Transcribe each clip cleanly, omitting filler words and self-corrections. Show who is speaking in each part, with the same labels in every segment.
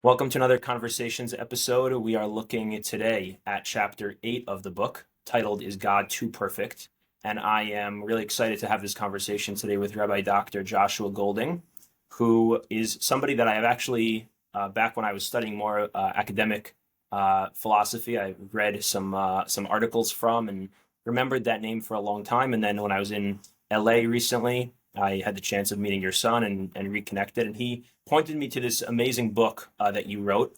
Speaker 1: Welcome to another Conversations episode. We are looking today at chapter 8 of the book, titled Is God Too Perfect? And I am really excited to have this conversation today with Rabbi Dr. Joshua Golding, who is somebody that I have actually, back when I was studying more academic philosophy, I read some articles from and remembered that name for a long time. And then when I was in LA recently, I had the chance of meeting your son and reconnected, and he pointed me to this amazing book that you wrote.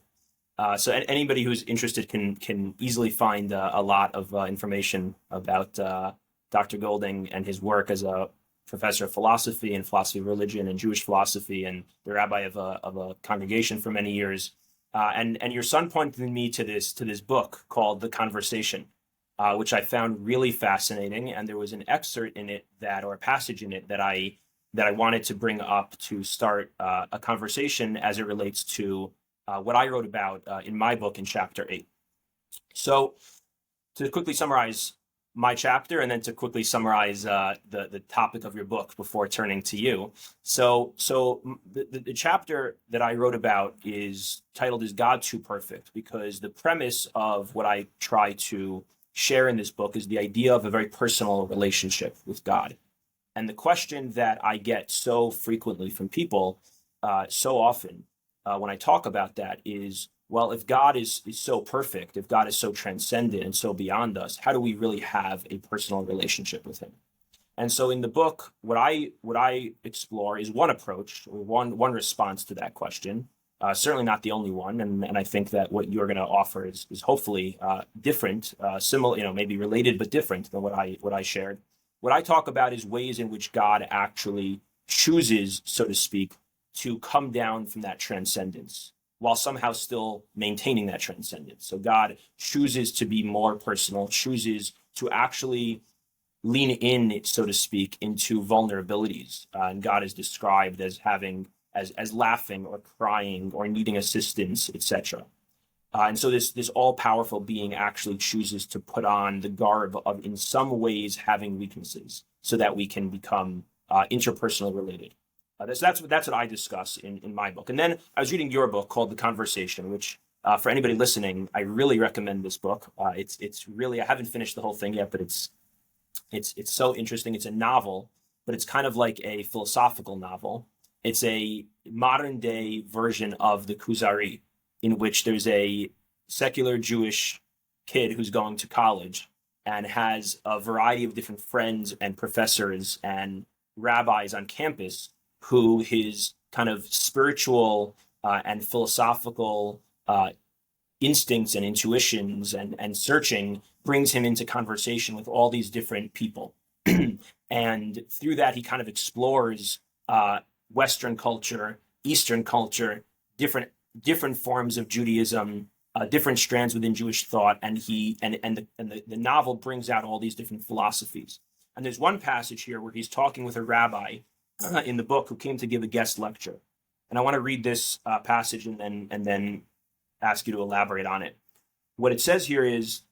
Speaker 1: So anybody who's interested can easily find a lot of information about Dr. Golding and his work as a professor of philosophy and philosophy of religion and Jewish philosophy, and the rabbi of a congregation for many years. And your son pointed me to this book called The Conversation, which I found really fascinating. And there was an excerpt in it or a passage in it that I wanted to bring up to start a conversation as it relates to what I wrote about in my book in chapter 8. So to quickly summarize my chapter and then to quickly summarize the topic of your book before turning to you. So the chapter that I wrote about is titled Is God Too Perfect? Because the premise of what I try to share in this book is the idea of a very personal relationship with God. And the question that I get so frequently from people so often when I talk about that is, well, if God is so perfect, if God is so transcendent and so beyond us, how do we really have a personal relationship with him? And so in the book, what I explore is one approach, or one response to that question. Certainly not the only one, and I think that what you're going to offer is hopefully different, similar, maybe related but different than what I shared. What I talk about is ways in which God actually chooses, so to speak, to come down from that transcendence while somehow still maintaining that transcendence. So God chooses to be more personal, chooses to actually lean in, so to speak, into vulnerabilities. And God is described as having as laughing or crying or needing assistance, etc. And so this all-powerful being actually chooses to put on the garb of, in some ways, having weaknesses so that we can become interpersonally related. That's what I discuss in my book. And then I was reading your book called The Conversation, which for anybody listening, I really recommend this book. It's really, I haven't finished the whole thing yet, but it's so interesting. It's a novel, but it's kind of like a philosophical novel. It's a modern day version of the Kuzari, in which there's a secular Jewish kid who's going to college and has a variety of different friends and professors and rabbis on campus who his kind of spiritual and philosophical instincts and intuitions and searching brings him into conversation with all these different people. And through that, he kind of explores Western culture, Eastern culture, different forms of Judaism, different strands within Jewish thought, and the novel brings out all these different philosophies. And there's one passage here where he's talking with a rabbi in the book who came to give a guest lecture. And I want to read this passage and then ask you to elaborate on it. What it says here is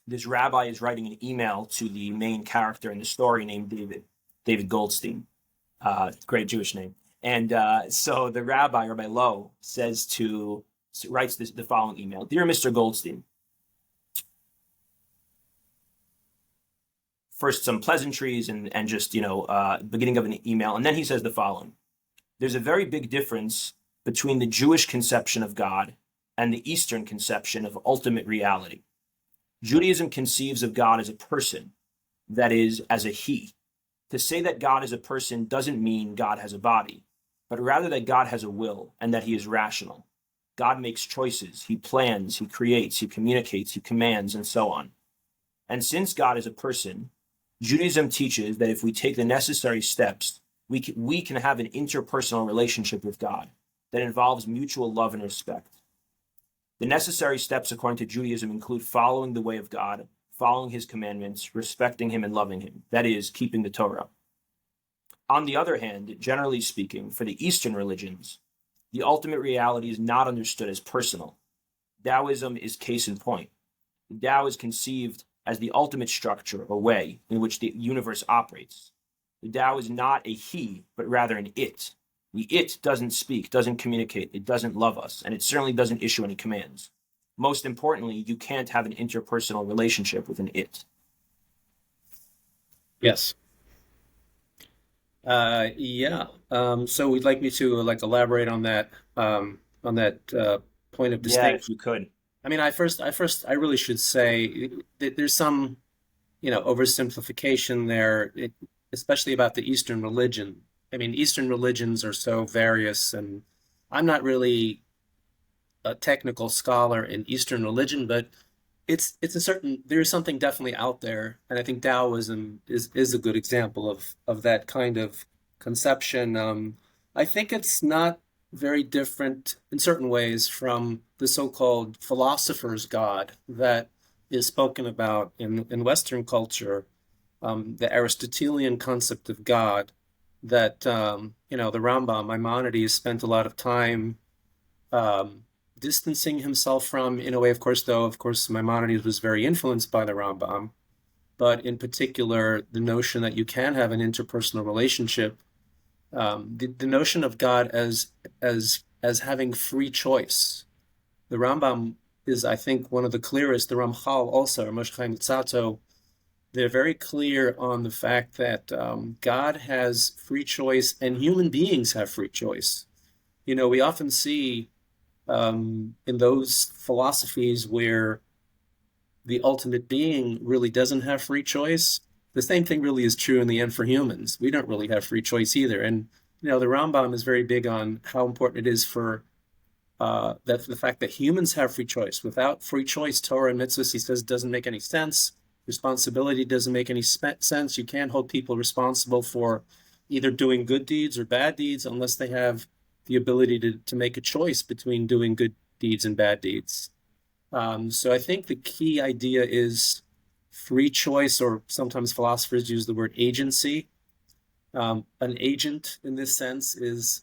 Speaker 1: this rabbi is writing an email to the main character in the story named David Goldstein. Great Jewish name. And so the Rabbi Lowe, writes the following email. Dear Mr. Goldstein, first some pleasantries and just, beginning of an email. And then he says the following. There's a very big difference between the Jewish conception of God and the Eastern conception of ultimate reality. Judaism conceives of God as a person, that is, as a he. To say that God is a person doesn't mean God has a body, but rather that God has a will and that he is rational. God makes choices, he plans, he creates, he communicates, he commands, and so on. And since God is a person, Judaism teaches that if we take the necessary steps, we can have an interpersonal relationship with God that involves mutual love and respect. The necessary steps, according to Judaism, include following the way of God, following his commandments, respecting him, and loving him. That is, keeping the Torah. On the other hand, generally speaking, for the Eastern religions, the ultimate reality is not understood as personal. Taoism is case in point. The Tao is conceived as the ultimate structure or way in which the universe operates. The Tao is not a he, but rather an it. The it doesn't speak, doesn't communicate, it doesn't love us, and it certainly doesn't issue any commands. Most importantly, you can't have an interpersonal relationship with an it.
Speaker 2: Yes. Yeah. So we'd like me to like elaborate on that point of
Speaker 1: Yeah, if
Speaker 2: distinction.
Speaker 1: you could.
Speaker 2: I mean, I really should say that there's some, oversimplification there, especially about the Eastern religion. I mean, Eastern religions are so various, and I'm not really a technical scholar in Eastern religion, but it's a certain there's something definitely out there, and I think Taoism is a good example of that kind of conception. I think it's not very different in certain ways from the so-called philosopher's God that is spoken about in Western culture, the Aristotelian concept of God that the Rambam Maimonides spent a lot of time um, distancing himself from, in a way, of course, though, of course, Maimonides was very influenced by the Rambam, but in particular, the notion that you can have an interpersonal relationship, the notion of God as having free choice. The Rambam is, I think, one of the clearest. The Ramchal also, or Moshe Chaim Luzzatto, they're very clear on the fact that God has free choice and human beings have free choice. We often see in those philosophies where the ultimate being really doesn't have free choice, the same thing really is true in the end for humans. We don't really have free choice either. And, the Rambam is very big on how important it is for that the fact that humans have free choice. Without free choice, Torah and mitzvahs, he says, doesn't make any sense. Responsibility doesn't make any sense. You can't hold people responsible for either doing good deeds or bad deeds unless they have the ability to make a choice between doing good deeds and bad deeds. So I think the key idea is free choice, or sometimes philosophers use the word agency. An agent in this sense is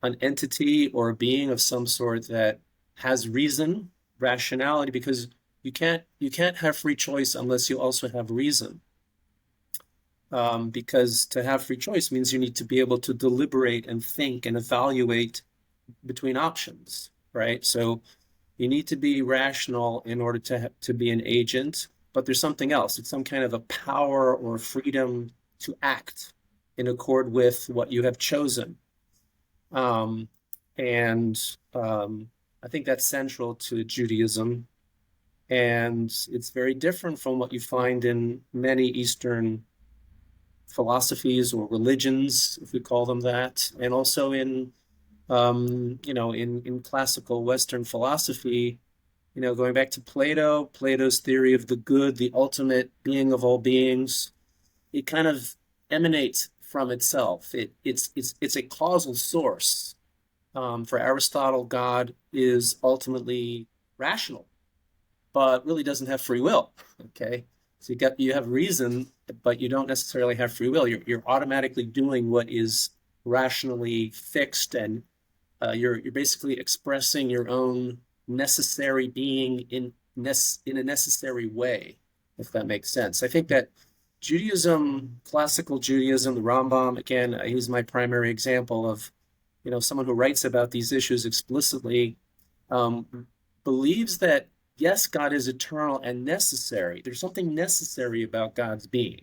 Speaker 2: an entity or a being of some sort that has reason, rationality, because you can't have free choice unless you also have reason. Because to have free choice means you need to be able to deliberate and think and evaluate between options, right? So you need to be rational in order to be an agent, but there's something else. It's some kind of a power or freedom to act in accord with what you have chosen. Um, and I think that's central to Judaism. And it's very different from what you find in many Eastern philosophies or religions, if we call them that, and also in classical Western philosophy, going back to Plato's theory of the good, the ultimate being of all beings, it kind of emanates from itself. It's a causal source. For Aristotle, God is ultimately rational, but really doesn't have free will. Okay, so you have reason, but you don't necessarily have free will. You're automatically doing what is rationally fixed, and you're basically expressing your own necessary being in a necessary way, if that makes sense. I think that Judaism, classical Judaism, the Rambam, again, he's my primary example of someone who writes about these issues explicitly, um, believes that yes, God is eternal and necessary. There's something necessary about God's being.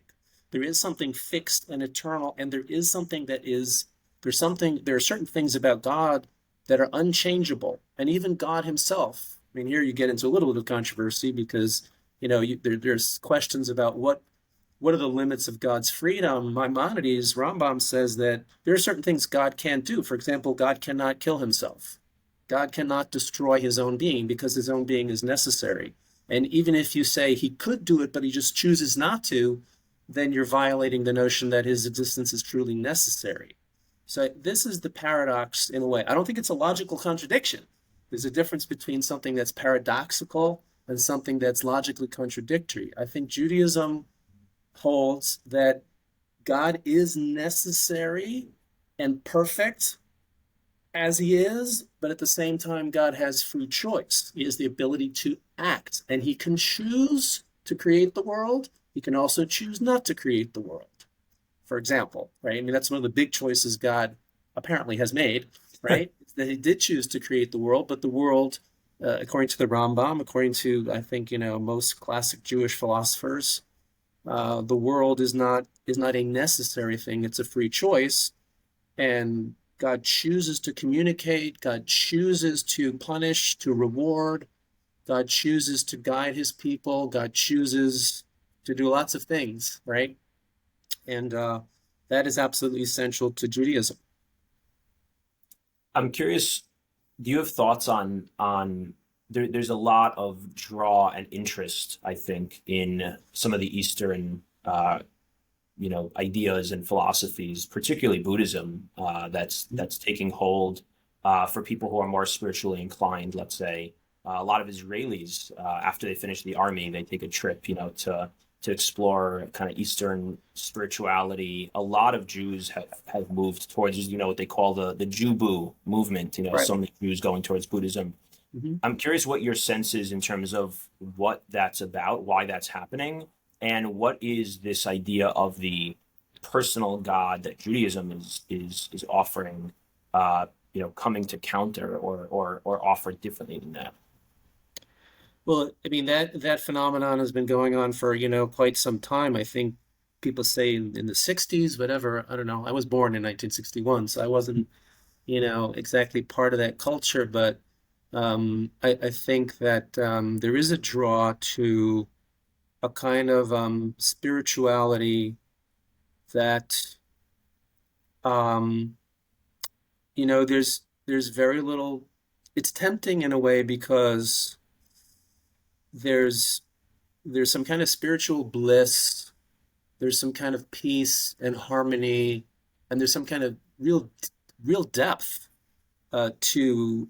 Speaker 2: There is something fixed and eternal, and there are certain things about God that are unchangeable, and even God Himself. I mean, here you get into a little bit of controversy because there's questions about what are the limits of God's freedom. Maimonides, Rambam says that there are certain things God can't do. For example, God cannot kill Himself. God cannot destroy His own being because His own being is necessary. And even if you say He could do it, but He just chooses not to, then you're violating the notion that His existence is truly necessary. So this is the paradox in a way. I don't think it's a logical contradiction. There's a difference between something that's paradoxical and something that's logically contradictory. I think Judaism holds that God is necessary and perfect as He is, but at the same time, God has free choice. He has the ability to act, and He can choose to create the world. He can also choose not to create the world, for example, right? I mean, that's one of the big choices God apparently has made, right? That he did choose to create the world, but the world, according to the Rambam, according to I think most classic Jewish philosophers, the world is not a necessary thing. It's a free choice, and God chooses to communicate. God chooses to punish, to reward. God chooses to guide his people. God chooses to do lots of things, right? And that is absolutely essential to Judaism.
Speaker 1: I'm curious, do you have thoughts on there's a lot of draw and interest, I think, in some of the Eastern ideas and philosophies, particularly Buddhism, that's taking hold for people who are more spiritually inclined. Let's say a lot of Israelis, after they finish the army, they take a trip, to explore kind of Eastern spirituality. A lot of Jews have moved towards, what they call the Jubu movement.
Speaker 2: Right.
Speaker 1: So many Jews going towards Buddhism.
Speaker 2: Mm-hmm.
Speaker 1: I'm curious what your sense is in terms of what that's about, why that's happening, and what is this idea of the personal God that Judaism is offering, coming to counter or offer differently than that.
Speaker 2: Well, I mean that phenomenon has been going on for, quite some time. I think people say in the 60s, whatever. I don't know. I was born in 1961, so I wasn't, exactly part of that culture, but I think that there is a draw to a kind of spirituality that um, there's very little. It's tempting in a way because there's there's some kind of spiritual bliss, there's some kind of peace and harmony, and there's some kind of real depth to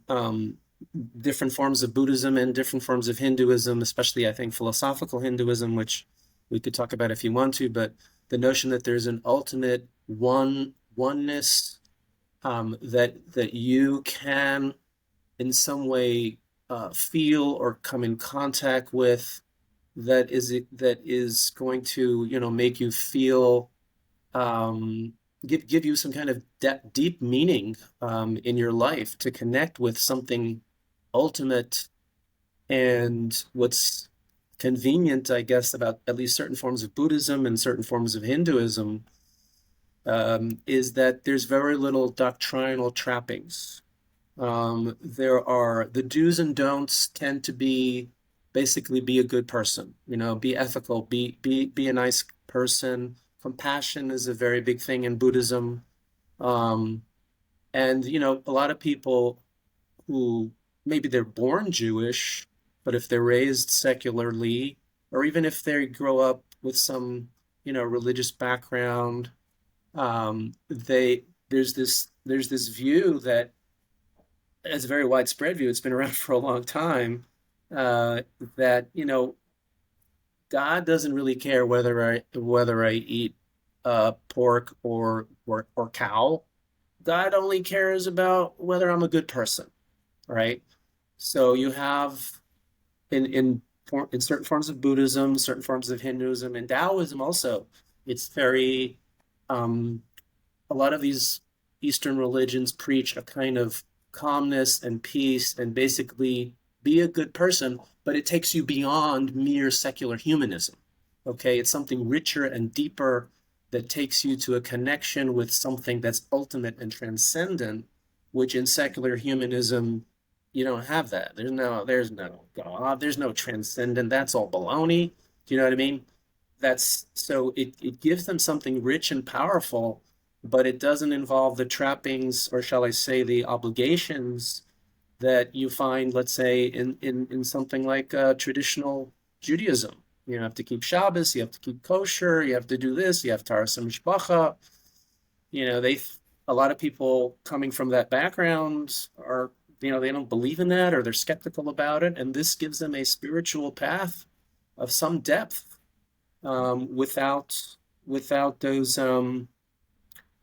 Speaker 2: different forms of Buddhism and different forms of Hinduism, especially I think philosophical Hinduism, which we could talk about if you want to, but the notion that there's an ultimate oneness, that you can in some way feel or come in contact with, that is going to make you feel, um, give you some kind of deep meaning in your life, to connect with something ultimate. And what's convenient, I guess, about at least certain forms of Buddhism and certain forms of Hinduism, is that there's very little doctrinal trappings. There are the do's and don'ts tend to be basically be a good person, be ethical, be a nice person. Compassion is a very big thing in Buddhism. Um, and a lot of people who maybe they're born Jewish, but if they're raised secularly, or even if they grow up with some, religious background, they there's this view that it's a very widespread view. It's been around for a long time, that God doesn't really care whether I eat pork or cow. God only cares about whether I'm a good person, right? So you have in certain forms of Buddhism, certain forms of Hinduism, and Taoism also. It's very um, a lot of these Eastern religions preach a kind of calmness and peace and basically be a good person, but it takes you beyond mere secular humanism. Okay, it's something richer and deeper that takes you to a connection with something that's ultimate and transcendent, which in secular humanism you don't have that. There's no God, there's no transcendent. That's all baloney. Do you know what I mean? That's so it gives them something rich and powerful, but it doesn't involve the trappings, or shall I say, the obligations that you find, let's say, in something like traditional Judaism. You have to keep Shabbos, you have to keep kosher, you have to do this, you have Taras Mishpacha. They a lot of people coming from that background are, they don't believe in that, or they're skeptical about it, and this gives them a spiritual path of some depth, without those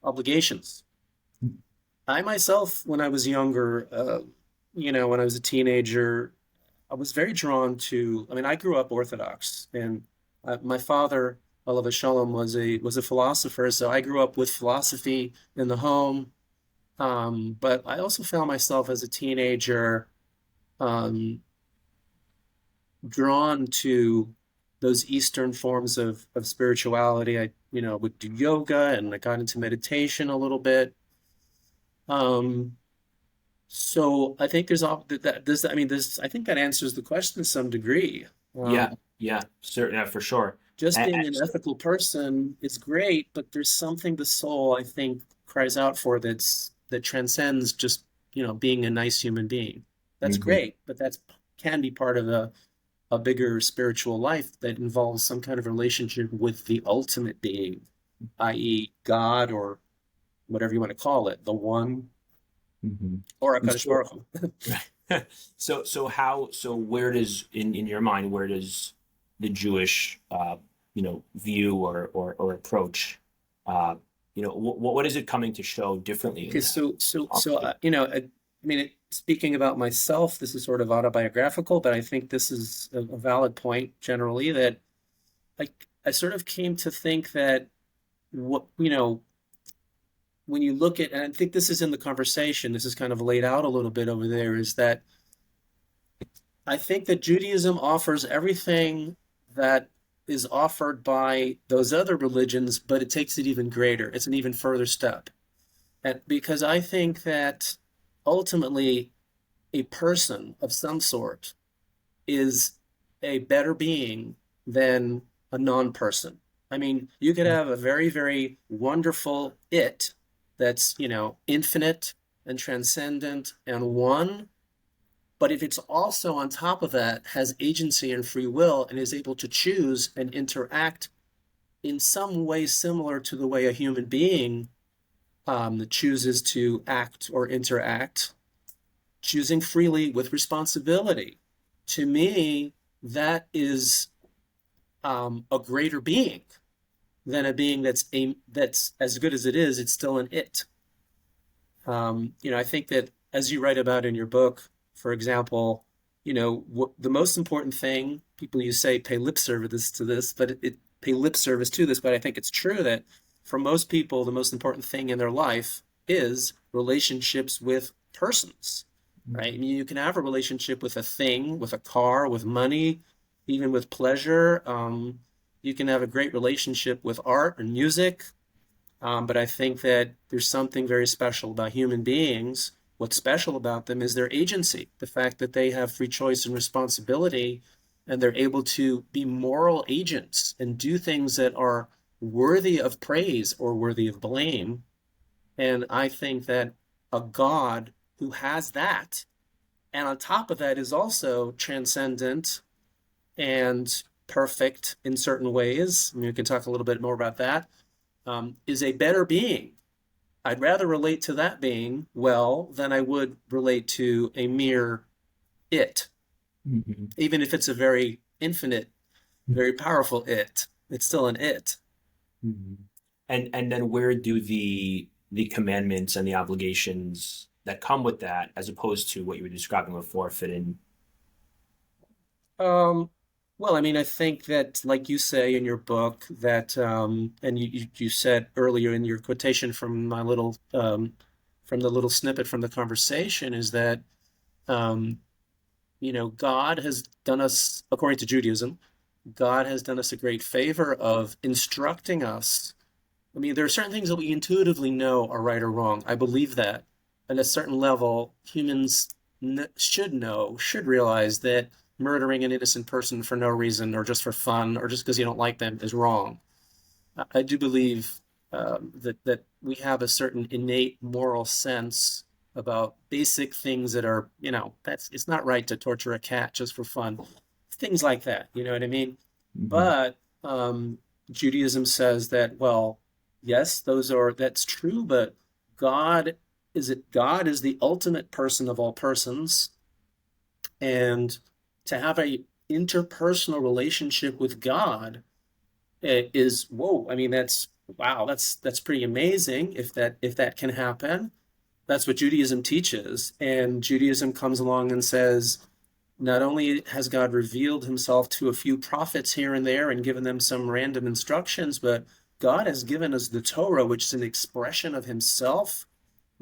Speaker 2: obligations. I myself, when I was younger, when I was a teenager, I was very drawn to. I mean, I grew up Orthodox, and my father, alav shalom, was a philosopher. So I grew up with philosophy in the home. But I also found myself as a teenager um, drawn to those Eastern forms of spirituality. I, would do yoga and I got into meditation a little bit. Um, so I think there's all that this, I mean, this, I think that answers the question to some degree.
Speaker 1: Yeah,
Speaker 2: Um,
Speaker 1: yeah, certainly, yeah, for sure.
Speaker 2: just
Speaker 1: And
Speaker 2: being an ethical person is great, but there's something the soul, I think, cries out for that transcends just, being a nice human being. That's
Speaker 1: mhm.
Speaker 2: great, but that's can be part of a bigger spiritual life that involves some kind of relationship with the ultimate being, i.e., God or whatever you want to call it, the one or
Speaker 1: And
Speaker 2: HaKadosh
Speaker 1: so,
Speaker 2: Baruch Hu.
Speaker 1: so where does in your mind where does the Jewish view or approach what is it coming to show differently in
Speaker 2: Okay,
Speaker 1: that?
Speaker 2: speaking about myself, this is sort of autobiographical, but I think this is a valid point generally that I I sort of came to think that what when you look at, and I think this is in the conversation, this is kind of laid out a little bit over there, is that I think that Judaism offers everything that is offered by those other religions, but it takes it even greater. It's an even further step. And because I think that ultimately a person of some sort is a better being than a non-person. I mean, you could have a very, very wonderful it that's, infinite and transcendent and one, but if it's also on top of that has agency and free will and is able to choose and interact in some way similar to the way a human being chooses to act or interact, choosing freely with responsibility. To me, that is a greater being than a being that's as good as it is. It's still an it. I think that as you write about in your book, for example, the most important thing people you say pay lip service to this, but it pay lip service to this, but I think it's true that for most people, the most important thing in their life is relationships with persons, right? I mean, you can have a relationship with a thing, with a car, with money, even with pleasure. You can have a great relationship with art and music, but I think that there's something very special about human beings. What's special about them is their agency, the fact that they have free choice and responsibility, and they're able to be moral agents and do things that are worthy of praise or worthy of blame. And I think that a God who has that, and on top of that is also transcendent and perfect in certain ways. I mean, we can talk a little bit more about that. Is a better being. I'd rather relate to that being well than I would relate to a mere it,
Speaker 1: Mhm.
Speaker 2: even if it's a very infinite, very powerful it. It's still an it.
Speaker 1: Mhm. And then where do the commandments and the obligations that come with that, as opposed to what you were describing before, fit in?
Speaker 2: Um, well, I mean, I think that, like you say in your book, that, and you said earlier in your quotation from from the little snippet from the conversation, is that, um, God has done us, according to Judaism, God has done us a great favor of instructing us. I mean, there are certain things that we intuitively know are right or wrong. I believe that. At a certain level, humans should know, should realize that murdering an innocent person for no reason or just for fun or just because you don't like them is wrong. I do believe that we have a certain innate moral sense about basic things that are, that's it's not right to torture a cat just for fun, things like that. You know what I mean?
Speaker 1: Mhm.
Speaker 2: But Judaism says that, well, yes, that's true, but God is the ultimate person of all persons, and to have a interpersonal relationship with God is whoa. I mean, that's wow. That's pretty amazing if that can happen. That's what Judaism teaches, and Judaism comes along and says not only has God revealed himself to a few prophets here and there and given them some random instructions, but God has given us the Torah, which is an expression of himself,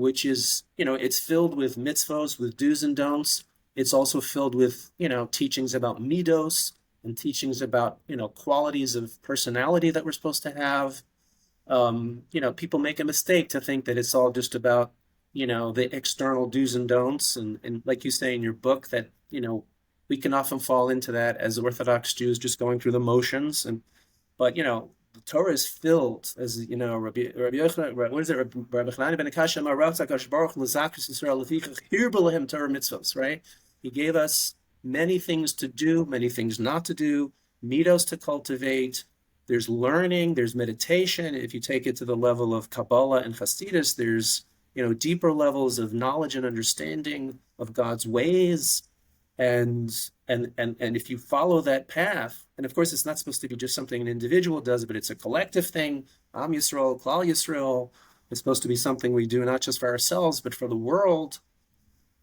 Speaker 2: which is, it's filled with mitzvos, with do's and don'ts. It's also filled with, teachings about midos and teachings about, qualities of personality that we're supposed to have. People make a mistake to think that it's all just about, the external do's and don'ts. And like you say in your book, that, we can often fall into that as Orthodox Jews, just going through the motions. But, the Torah is filled, as Rabbi Yochanan, what is it? Rabbi Chanani ben Akashya Amar Rav Tzakash Baruch L'Zakris Yisrael Lefichach Hir B'Lehem Torah Mitzvos, right? He gave us many things to do, many things not to do, midos to cultivate. There's learning, there's meditation. If you take it to the level of Kabbalah and Hasidus, there's deeper levels of knowledge and understanding of God's ways. And if you follow that path, and of course it's not supposed to be just something an individual does, but it's a collective thing. Am Yisrael, Klal Yisrael. It's supposed to be something we do not just for ourselves, but for the world.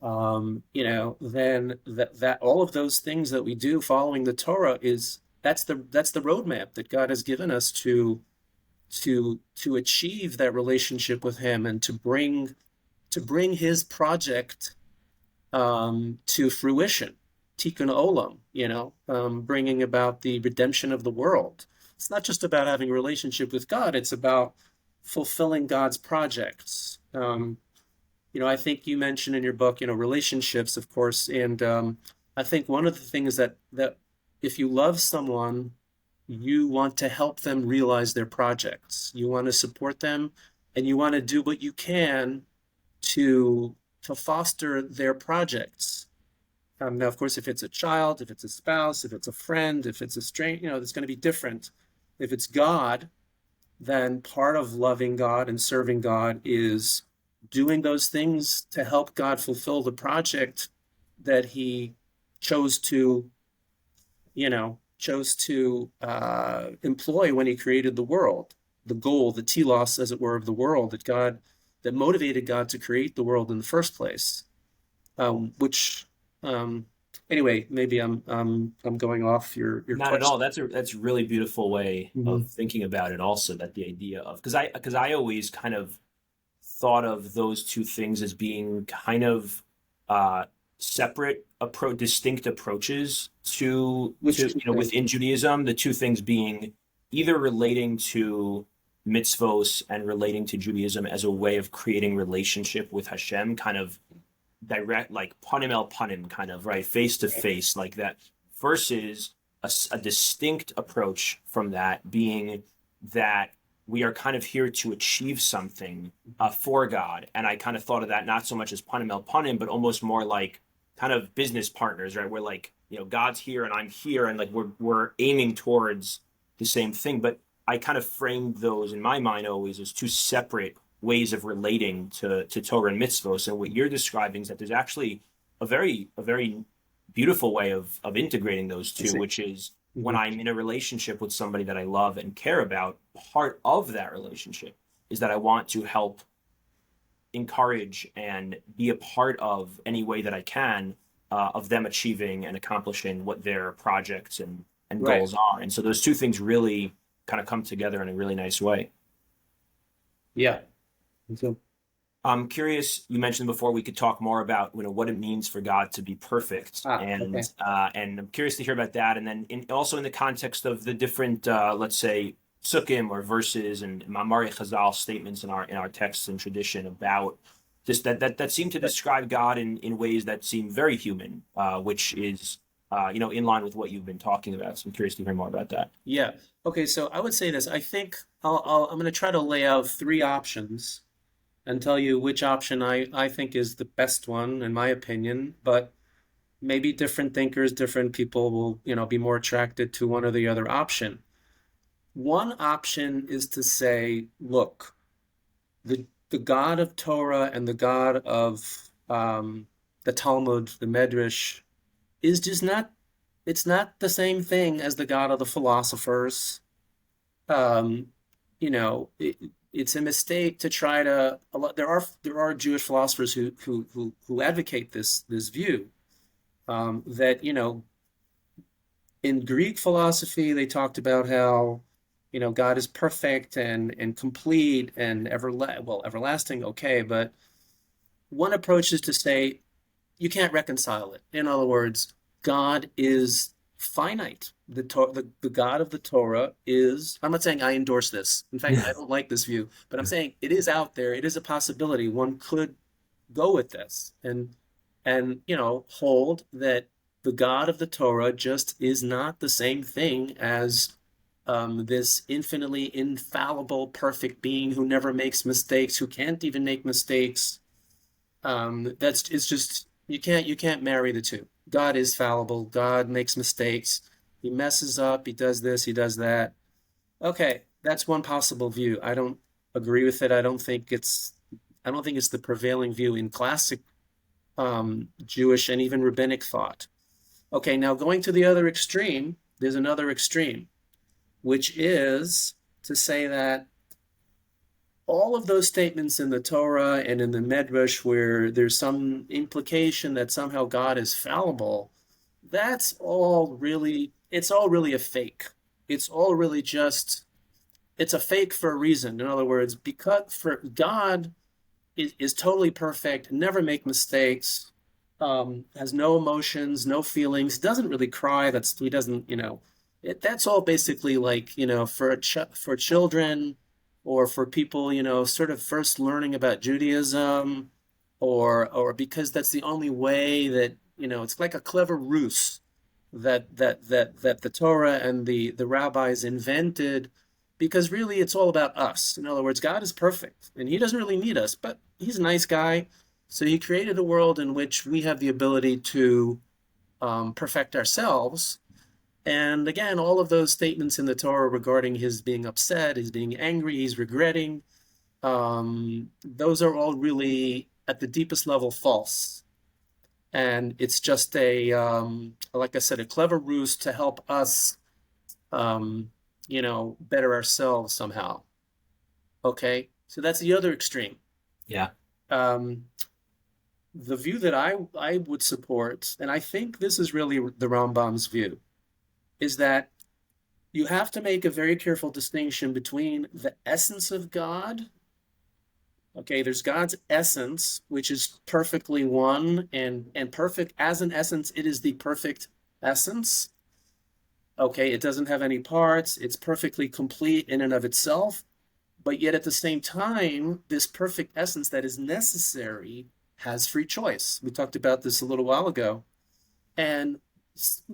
Speaker 2: Then that all of those things that we do following the Torah that's the roadmap that God has given us to achieve that relationship with Him and to bring His project to fruition, tikkun olam, bringing about the redemption of the world. It's not just about having a relationship with God, it's about fulfilling God's projects. I think you mentioned in your book, relationships, of course, and I think one of the things that if you love someone, you want to help them realize their projects. You want to support them, and you want to do what you can to foster their projects. Now, of course, if it's a child, if it's a spouse, if it's a friend, if it's a stranger, it's going to be different. If it's God, then part of loving God and serving God is doing those things to help God fulfill the project that He chose to employ when He created the world. The goal, the telos, as it were, of the world that motivated God to create the world in the first place. Anyway, maybe I'm going off your
Speaker 1: Not
Speaker 2: question.
Speaker 1: at all. That's a really beautiful way of thinking about it. Also, that the idea of because I always kind of thought of those two things as being kind of separate distinct approaches to within Judaism. The two things being either relating to mitzvos and relating to Judaism as a way of creating relationship with Hashem, kind of direct, like panim el panim, kind of, right, face to face, like that, versus a distinct approach from that being that we are kind of here to achieve something for God. And I kind of thought of that not so much as panim el panim, but almost more like kind of business partners, right? We're like, God's here and I'm here, and like we're aiming towards the same thing. But I kind of framed those in my mind always as two separate ways of relating to Torah and mitzvos. And what you're describing is that there's actually a very beautiful way of integrating those two, which is when I'm in a relationship with somebody that I love and care about, part of that relationship is that I want to help encourage and be a part of any way that I can of them achieving and accomplishing what their projects and goals are. And so those two things really kind of come together in a really nice way.
Speaker 2: Yeah. So
Speaker 1: I'm curious, you mentioned before we could talk more about what it means for God to be perfect. And I'm curious to hear about that. And then also in the context of the different, let's say, psukim or verses and Mamari Chazal statements in our texts and tradition about just that seem to describe God in ways that seem very human, which is in line with what you've been talking about. So I'm curious to hear more about that.
Speaker 2: Yeah. Okay. So I would say this. I think I'm going to try to lay out three options and tell you which option I think is the best one, in my opinion. But maybe different thinkers, different people will, be more attracted to one or the other option. One option is to say, look, the God of Torah and the God of the Talmud, the Medrash, is just it's not the same thing as the God of the philosophers. It's a mistake to try to. There are Jewish philosophers who advocate this view that in Greek philosophy they talked about how God is perfect and complete and everlasting. Okay, but one approach is to say you can't reconcile it. In other words, God is finite. The God of the Torah is, I'm not saying I endorse this. In fact, I don't like this view, but I'm saying it is out there. It is a possibility. One could go with this and hold that the God of the Torah just is not the same thing as this infinitely infallible, perfect being who never makes mistakes, who can't even make mistakes. That's it's just you can't marry the two. God is fallible. God makes mistakes. He messes up. He does this. He does that. Okay, that's one possible view. I don't agree with it. I don't think it's the prevailing view in classic Jewish and even rabbinic thought. Okay, now going to the other extreme, there's another extreme, which is to say that all of those statements in the Torah and in the Medrash where there's some implication that somehow God is fallible, it's all really a fake. It's all really just, it's a fake for a reason. In other words, because for God is totally perfect, never make mistakes, has no emotions, no feelings, doesn't really cry. He doesn't, that's all basically like, for children or for people, sort of first learning about Judaism or because that's the only way that, it's like a clever ruse that the Torah and the rabbis invented because really it's all about us. In other words, God is perfect and he doesn't really need us, but he's a nice guy. So he created a world in which we have the ability to perfect ourselves. And again, all of those statements in the Torah regarding his being upset, his being angry, he's regretting, those are all really at the deepest level false. And it's just like I said, a clever ruse to help us, better ourselves somehow. Okay, so that's the other extreme.
Speaker 1: Yeah.
Speaker 2: Um, the view that I would support, and I think this is really the Rambam's view, is that you have to make a very careful distinction between the essence of God. Okay, there's God's essence, which is perfectly one and perfect as an essence. It is the perfect essence. Okay, it doesn't have any parts. It's perfectly complete in and of itself. But yet at the same time, this perfect essence that is necessary has free choice. We talked about this a little while ago. And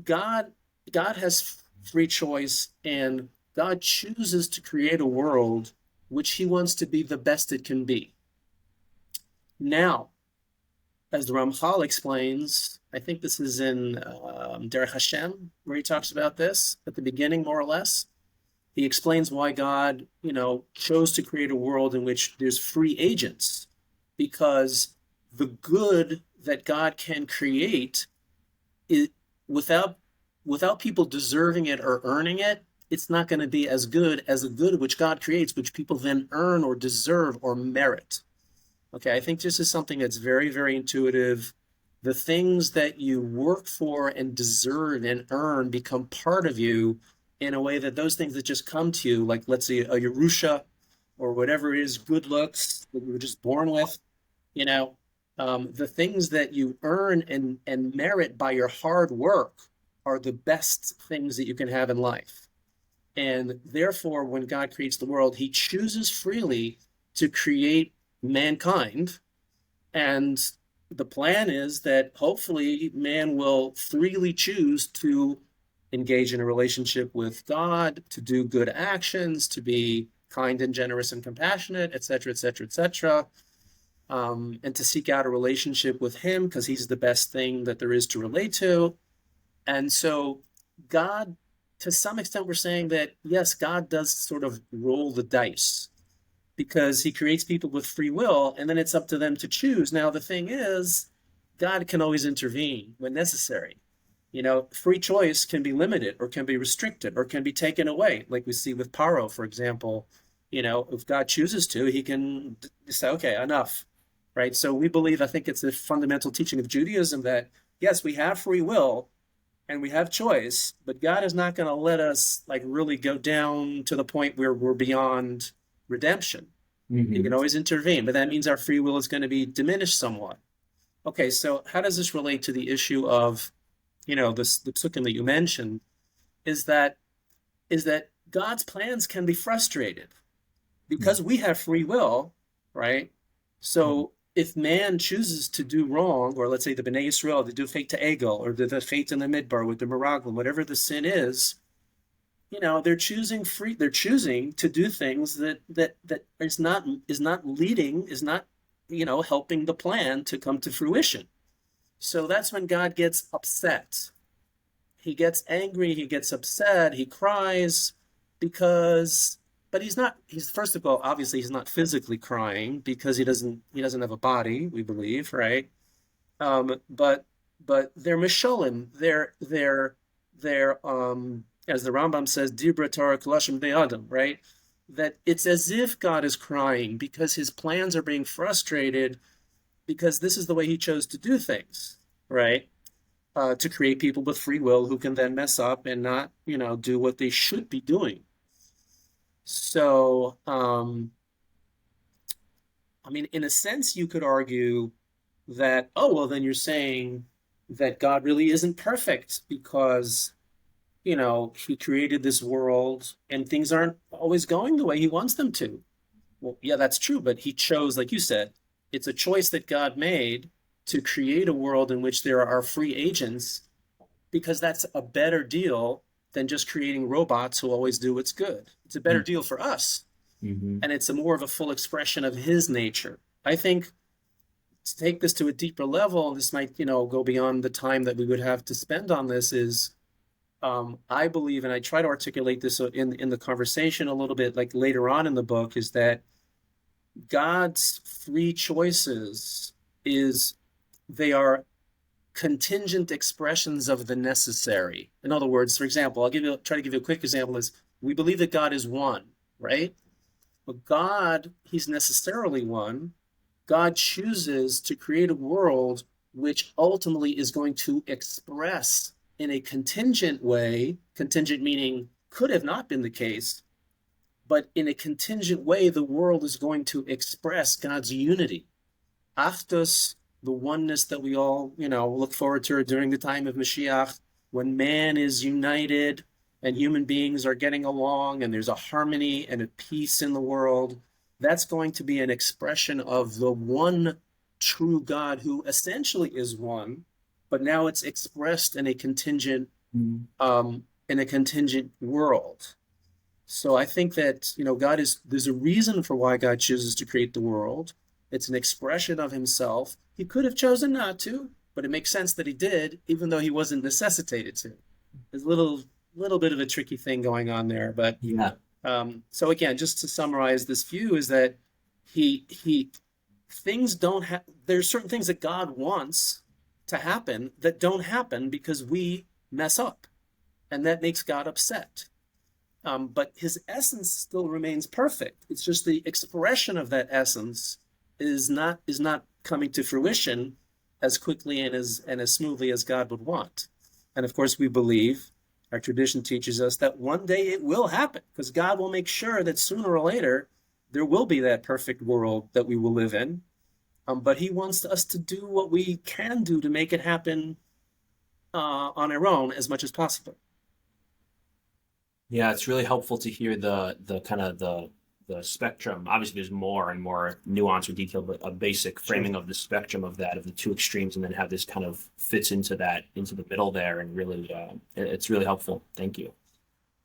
Speaker 2: God has free choice, and God chooses to create a world which he wants to be the best it can be. Now, as the Ramchal explains, I think this is in Derech Hashem, where he talks about this at the beginning, more or less. He explains why God, chose to create a world in which there's free agents, because the good that God can create is without people deserving it or earning it, it's not going to be as good as a good which God creates, which people then earn or deserve or merit. Okay, I think this is something that's very, very intuitive. The things that you work for and deserve and earn become part of you in a way that those things that just come to you, like let's say a Yerusha or whatever it is, good looks that you were just born with, the things that you earn and merit by your hard work are the best things that you can have in life. And therefore, when God creates the world, he chooses freely to create mankind. And the plan is that hopefully man will freely choose to engage in a relationship with God, to do good actions, to be kind and generous and compassionate, etc., etc., etc., and to seek out a relationship with him because he's the best thing that there is to relate to. And so God, to some extent, we're saying that, yes, God does sort of roll the dice because he creates people with free will, and then it's up to them to choose. Now, the thing is, God can always intervene when necessary. Free choice can be limited or can be restricted or can be taken away, like we see with Paro, for example. If God chooses to, he can say, okay, enough, right? So we believe, I think it's a fundamental teaching of Judaism that, yes, we have free will and we have choice, but God is not going to let us really go down to the point where we're beyond redemption. He
Speaker 1: Hmm.
Speaker 2: can always intervene, but that means our free will is going to be diminished somewhat. Okay, so how does this relate to the issue of, this the psukim that you mentioned? Is that is that God's plans can be frustrated because we have free will, right? So if man chooses to do wrong, or let's say the Bnei Yisrael, to do fate to Egel, or the fate in the Midbar with the Meraglim, whatever the sin is, they're choosing free. They're choosing to do things that is not leading, is not, helping the plan to come to fruition. So that's when God gets upset. He gets angry, he gets upset, he cries because but he's first of all, obviously he's not physically crying because he doesn't have a body, we believe, right? But they're misholim, they're as the Rambam says, Dibra Torah Kalashim Adam, right? That it's as if God is crying because his plans are being frustrated because this is the way he chose to do things, right? To create people with free will who can then mess up and not, do what they should be doing. So, I mean, in a sense, you could argue that, oh, well, then you're saying that God really isn't perfect because, he created this world and things aren't always going the way he wants them to. Well, yeah, that's true, but he chose, like you said, it's a choice that God made to create a world in which there are free agents because that's a better deal than just creating robots who always do what's good. It's a better deal for us,
Speaker 1: Hmm.
Speaker 2: and it's more of a full expression of his nature. I think to take this to a deeper level, and this might, go beyond the time that we would have to spend on this, is I believe, and I try to articulate this in the conversation a little bit, like later on in the book, is that God's free choices is they are contingent expressions of the necessary. In other words, for example, try to give you a quick example is we believe that God is one, right? But God, he's necessarily one. God chooses to create a world which ultimately is going to express in a contingent way, contingent meaning could have not been the case, but in a contingent way, the world is going to express God's unity. Achdus, the oneness that we all, look forward to during the time of Mashiach, when man is united and human beings are getting along and there's a harmony and a peace in the world, that's going to be an expression of the one true God who essentially is one, but now it's expressed in a contingent world. So I think that, there's a reason for why God chooses to create the world. It's an expression of himself. He could have chosen not to, but it makes sense that he did, even though he wasn't necessitated to. There's a little bit of a tricky thing going on there, but
Speaker 1: Yeah.
Speaker 2: so again, just to summarize this view is that he things don't have there's certain things that God wants to happen that don't happen because we mess up, and that makes God upset. But his essence still remains perfect. It's just the expression of that essence is not coming to fruition as quickly and as smoothly as God would want. And of course, we believe our tradition teaches us that one day it will happen because God will make sure that sooner or later there will be that perfect world that we will live in. But he wants us to do what we can do to make it happen on our own as much as possible.
Speaker 1: Yeah, it's really helpful to hear the kind of the spectrum. Obviously, there's more and more nuance or detail, but a basic
Speaker 2: Sure.
Speaker 1: framing of the spectrum of that, of the two extremes, and then how this kind of fits into that, into the middle there, and really, it's really helpful. Thank you.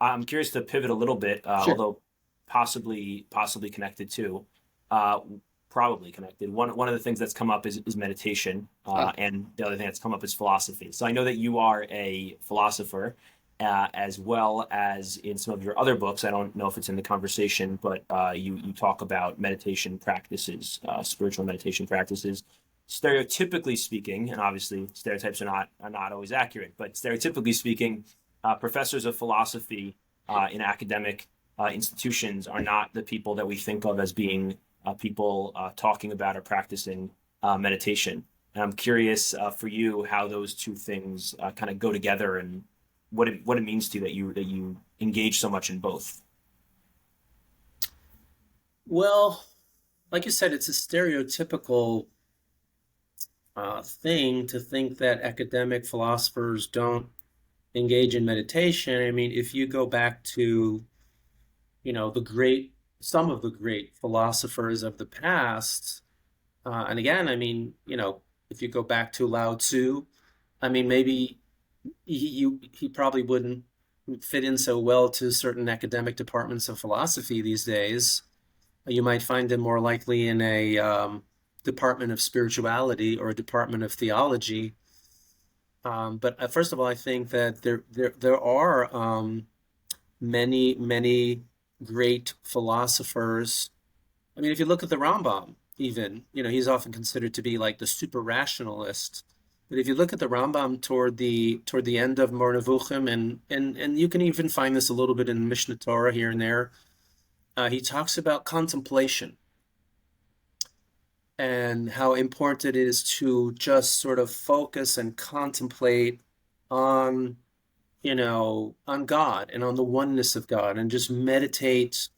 Speaker 1: I'm curious to pivot a little bit,
Speaker 2: Sure.
Speaker 1: although possibly connected too. Uh, Probably connected. One of the things that's come up is meditation,
Speaker 2: Ah,
Speaker 1: and the other thing that's come up is philosophy. So I know that you are a philosopher, as well as in some of your other books. I don't know if it's in the conversation, but you talk about meditation practices, spiritual meditation practices. Stereotypically speaking, and obviously stereotypes are not always accurate, but stereotypically speaking, professors of philosophy in academic institutions are not the people that we think of as being people talking about or practicing meditation. And I'm curious for you how those two things kind of go together and what it means to you that you engage so much in both.
Speaker 2: well, like you said, it's a stereotypical thing to think that academic philosophers don't engage in meditation. I mean, if you go back to, some of the great philosophers of the past, and again, I mean, if you go back to Lao Tzu, I mean, maybe he probably wouldn't fit in so well to certain academic departments of philosophy these days. You might find him more likely in a department of spirituality or a department of theology. But first of all, I think that there are many great philosophers. I mean, if you look at the Rambam, even, he's often considered to be like the super rationalist. But if you look at the Rambam toward the end of Moreh Nevuchim, and you can even find this a little bit in Mishnah Torah here and there, he talks about contemplation and how important it is to just sort of focus and contemplate on, on God and on the oneness of God, and just meditate,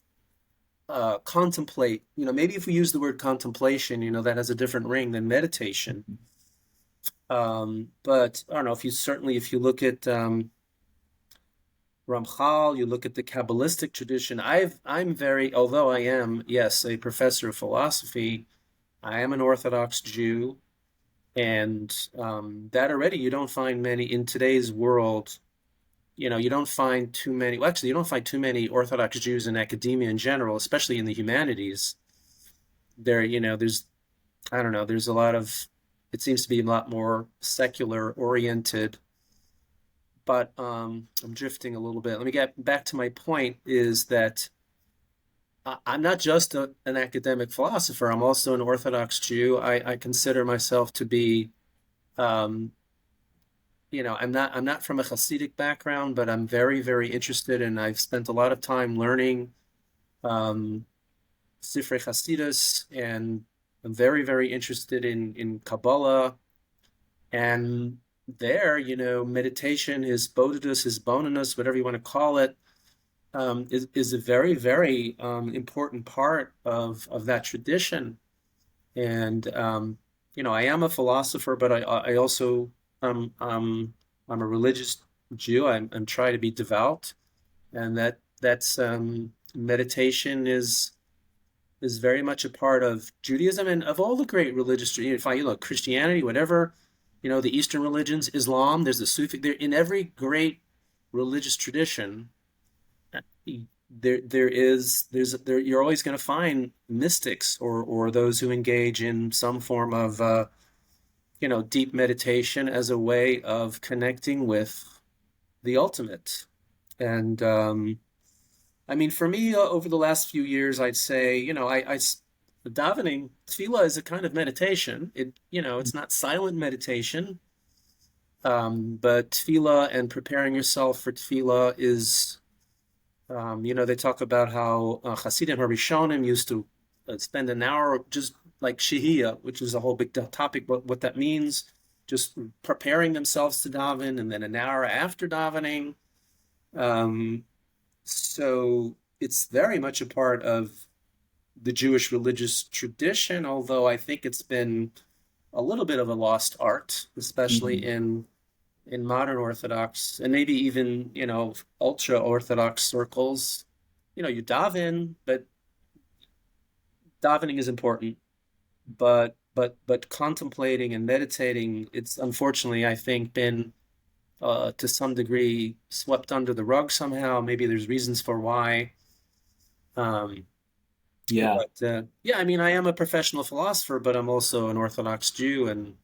Speaker 2: contemplate. Maybe if we use the word contemplation, that has a different ring than meditation. But I don't know, if you look at Ramchal, you look at the Kabbalistic tradition. Although I am, yes, a professor of philosophy, I am an Orthodox Jew, and that already you don't find many in today's world. You don't find too many. Well, actually, you don't find too many Orthodox Jews in academia in general, especially in the humanities. There's, I don't know, there's a lot of, it seems to be a lot more secular oriented. But I'm drifting a little bit. Let me get back to my point, is that I'm not just an academic philosopher. I'm also an Orthodox Jew. I consider myself to be, I'm not from a Hasidic background, but I'm very, very interested, and I've spent a lot of time learning Sifrei Hasidus, and I'm very, very interested in Kabbalah. And there, meditation, his bodhidus, his boninus, whatever you want to call it, is a very, very important part of that tradition. And I am a philosopher, but I also I'm a religious Jew. I'm trying to be devout, and that's meditation is very much a part of Judaism and of all the great religious. If you look, Christianity, whatever, the Eastern religions, Islam. There's the Sufi. There, in every great religious tradition, you're always going to find mystics or those who engage in some form of deep meditation as a way of connecting with the ultimate. And I mean, for me, over the last few years, I'd say, davening, tefillah is a kind of meditation. It's not silent meditation, but tefillah and preparing yourself for tefillah is, they talk about how Hasidim Harishonim used to spend an hour just like shehiyah, which is a whole big topic, what that means, just preparing themselves to daven, and then an hour after davening. So it's very much a part of the Jewish religious tradition, although I think it's been a little bit of a lost art, especially
Speaker 1: Mm-hmm.
Speaker 2: in modern Orthodox and maybe even, ultra Orthodox circles. You daven, but davening is important, but contemplating and meditating, it's unfortunately, I think, been to some degree swept under the rug somehow. Maybe there's reasons for why. Um,
Speaker 1: Yeah.
Speaker 2: but yeah, I mean, I am a professional philosopher, but I'm also an Orthodox Jew, and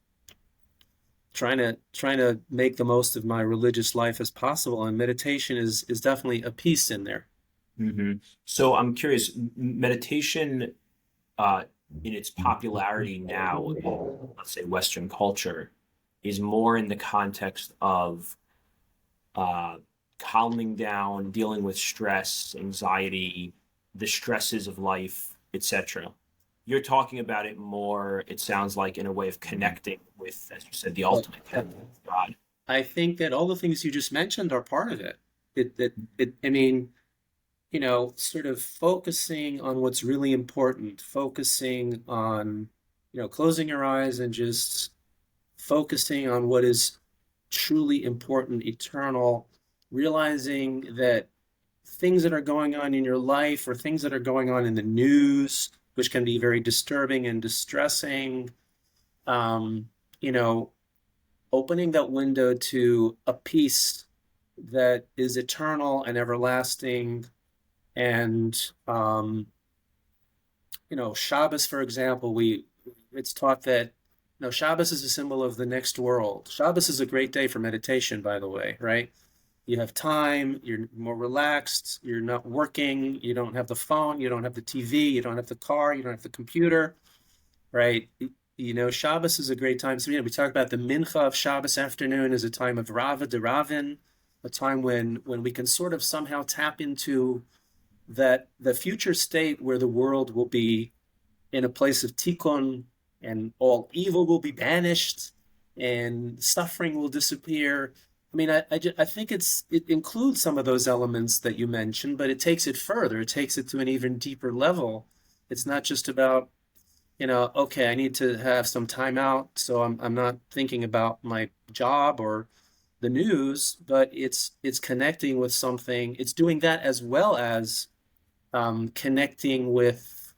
Speaker 2: trying to make the most of my religious life as possible. And meditation is definitely a piece in there.
Speaker 1: Hmm. So I'm curious, meditation, uh, in its popularity now in, let's say, Western culture, is more in the context of uh, calming down, dealing with stress, anxiety, the stresses of life, etc. You're talking about it more, it sounds like, in a way of connecting with, as you said, the
Speaker 2: But
Speaker 1: ultimate, God.
Speaker 2: I think that all the things you just mentioned are part of it. I mean, sort of focusing on what's really important, focusing on, closing your eyes and just focusing on what is truly important, eternal, realizing that things that are going on in your life or things that are going on in the news, which can be very disturbing and distressing, um, you know, opening that window to a peace that is eternal and everlasting. And, Shabbos, for example, it's taught that, Shabbos is a symbol of the next world. Shabbos is a great day for meditation, by the way, right? You have time, you're more relaxed, you're not working, you don't have the phone, you don't have the TV, you don't have the car, you don't have the computer, right? Shabbos is a great time. So, we talk about the mincha of Shabbos afternoon as a time of Rava de Ravin, a time when we can sort of somehow tap into that the future state where the world will be in a place of tikkun and all evil will be banished and suffering will disappear. I mean, I think it includes some of those elements that you mentioned, but it takes it further. It takes it to an even deeper level. It's not just about, okay, I need to have some time out, so I'm not thinking about my job or the news, but it's connecting with something. It's doing that as well as connecting with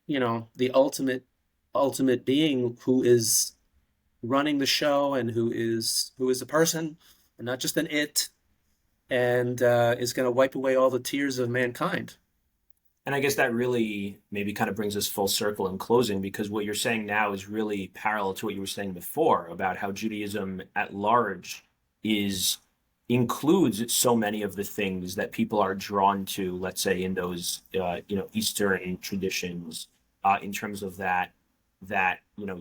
Speaker 2: the ultimate being who is running the show and who is a person and not just an it, and is going to wipe away all the tears of mankind.
Speaker 1: And I guess that really maybe kind of brings us full circle in closing, because what you're saying now is really parallel to what you were saying before about how Judaism at large is includes so many of the things that people are drawn to, let's say in those Eastern traditions, in terms of that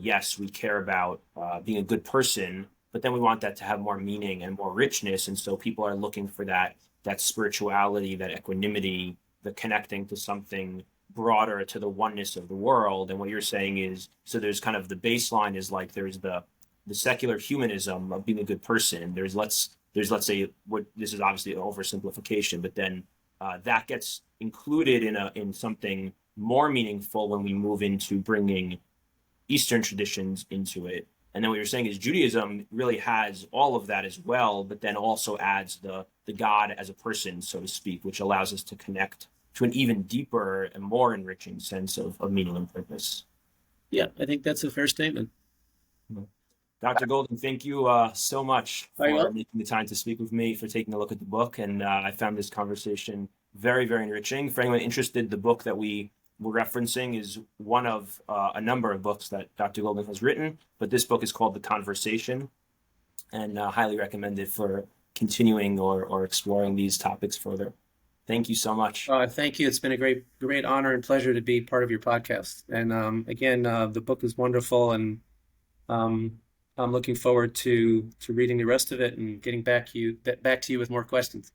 Speaker 1: yes, we care about being a good person, but then we want that to have more meaning and more richness, and so people are looking for that spirituality, that equanimity, the connecting to something broader, to the oneness of the world. And what you're saying is, so there's kind of the baseline is like there's the secular humanism of being a good person. Let's say, what this is obviously an oversimplification, but then that gets included in something more meaningful when we move into bringing Eastern traditions into it. And then what you're saying is Judaism really has all of that as well, but then also adds the God as a person, so to speak, which allows us to connect to an even deeper and more enriching sense of meaning and purpose.
Speaker 2: Yeah, I think that's a fair statement.
Speaker 1: Dr. Golden, thank you so much
Speaker 2: Are you
Speaker 1: for
Speaker 2: well?
Speaker 1: making the time to speak with me, for taking a look at the book. And I found this conversation very, very enriching. For anyone interested, the book that we were referencing is one of a number of books that Dr. Golden has written, but this book is called The Conversation, and highly recommended for continuing or exploring these topics further. Thank you so much.
Speaker 2: Thank you. It's been a great, great honor and pleasure to be part of your podcast. And again, the book is wonderful, and um, I'm looking forward to reading the rest of it and getting back to you with more questions.